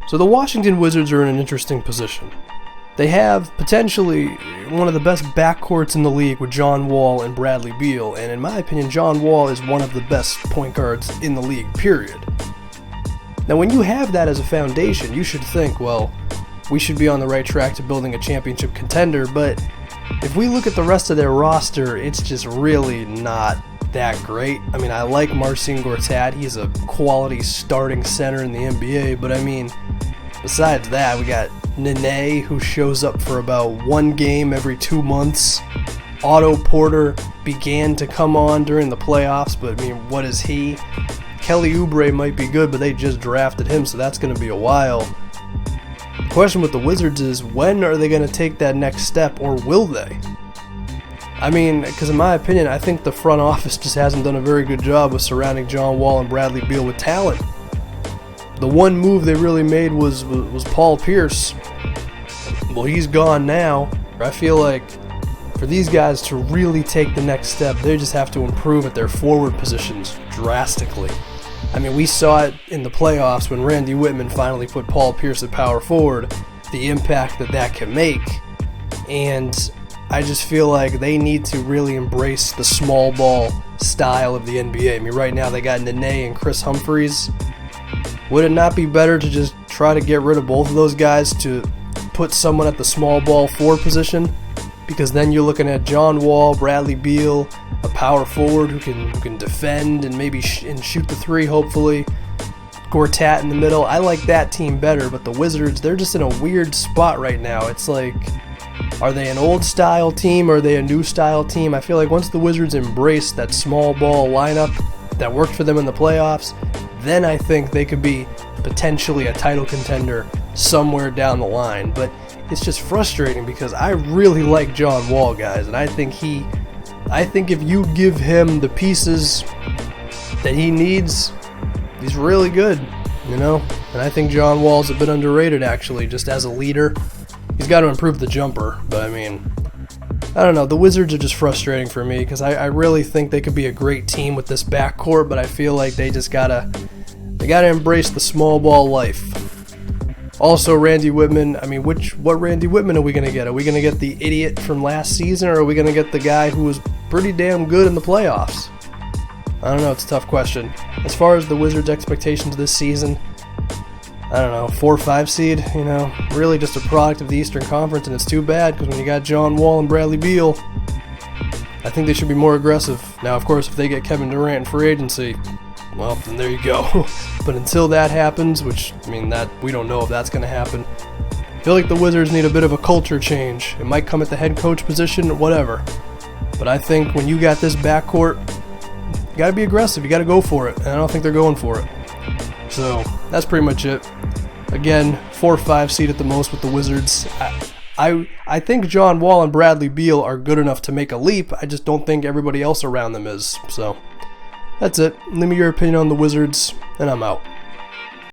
So the Washington Wizards are in an interesting position. They have potentially one of the best backcourts in the league with John Wall and Bradley Beal, and in my opinion, John Wall is one of the best point guards in the league, period. Now, when you have that as a foundation, you should think, well, we should be on the right track to building a championship contender, but if we look at the rest of their roster, it's just really not that great. I mean, I like Marcin Gortat. He's a quality starting center in the NBA, but I mean, besides that, we got Nene, who shows up for about one game every 2 months. Otto Porter began to come on during the playoffs, but I mean, what is he? Kelly Oubre might be good, but they just drafted him, so that's going to be a while. The question with the Wizards is, when are they going to take that next step, or will they? I mean, because in my opinion, I think the front office just hasn't done a very good job of surrounding John Wall and Bradley Beal with talent. The one move they really made was Paul Pierce. Well, he's gone now. I feel like for these guys to really take the next step, they just have to improve at their forward positions drastically. I mean, we saw it in the playoffs when Randy Whitman finally put Paul Pierce at power forward, the impact that can make. And I just feel like they need to really embrace the small ball style of the NBA. I mean, right now they got Nene and Chris Humphries. Would it not be better to just try to get rid of both of those guys to put someone at the small ball forward position? Because then you're looking at John Wall, Bradley Beal, a power forward who can defend and maybe shoot the three, hopefully. Gortat in the middle. I like that team better, but the Wizards, they're just in a weird spot right now. It's like, are they an old style team or are they a new style team? I feel like once the Wizards embrace that small ball lineup that worked for them in the playoffs, then I think they could be potentially a title contender somewhere down the line. But it's just frustrating because I really like John Wall, guys, and I think if you give him the pieces that he needs, he's really good, you know? And I think John Wall's a bit underrated, actually, just as a leader. He's got to improve the jumper, but I mean, I don't know. The Wizards are just frustrating for me because I really think they could be a great team with this backcourt, but I feel like they just gotta embrace the small ball life. Also, Randy Whitman, I mean, what Randy Whitman are we going to get? Are we going to get the idiot from last season, or are we going to get the guy who was pretty damn good in the playoffs? I don't know, it's a tough question. As far as the Wizards' expectations this season, I don't know, 4 or 5 seed, you know, really just a product of the Eastern Conference, and it's too bad because when you got John Wall and Bradley Beal, I think they should be more aggressive. Now, of course, if they get Kevin Durant in free agency, well, then there you go. But until that happens, which, I mean, that we don't know if that's going to happen, I feel like the Wizards need a bit of a culture change. It might come at the head coach position or whatever. But I think when you got this backcourt, you got to be aggressive. You got to go for it. And I don't think they're going for it. So that's pretty much it. Again, 4 or 5 seed at the most with the Wizards. I think John Wall and Bradley Beal are good enough to make a leap. I just don't think everybody else around them is. So that's it. Leave me your opinion on the Wizards, and I'm out.